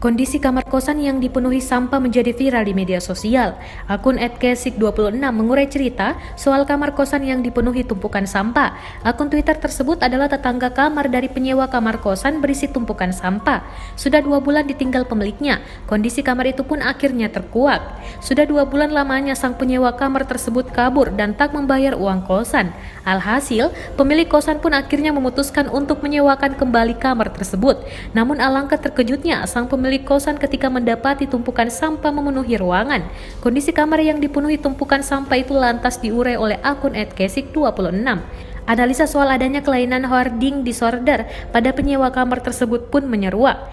Kondisi kamar kosan yang dipenuhi sampah menjadi viral di media sosial. Akun @kesik26 mengurai cerita soal kamar kosan yang dipenuhi tumpukan sampah. Akun Twitter tersebut adalah tetangga kamar dari penyewa kamar kosan berisi tumpukan sampah. Sudah 2 bulan ditinggal pemiliknya, kondisi kamar itu pun akhirnya terkuak. Sudah 2 bulan lamanya sang penyewa kamar tersebut kabur dan tak membayar uang kosan. Alhasil, pemilik kosan pun akhirnya memutuskan untuk menyewakan kembali kamar tersebut. Namun alangkah terkejutnya sang pemilik kosan ketika mendapati tumpukan sampah memenuhi ruangan. Kondisi kamar yang dipenuhi tumpukan sampah itu lantas diurai oleh akun @kesik26. Analisa soal adanya kelainan hoarding disorder pada penyewa kamar tersebut pun menyeruak.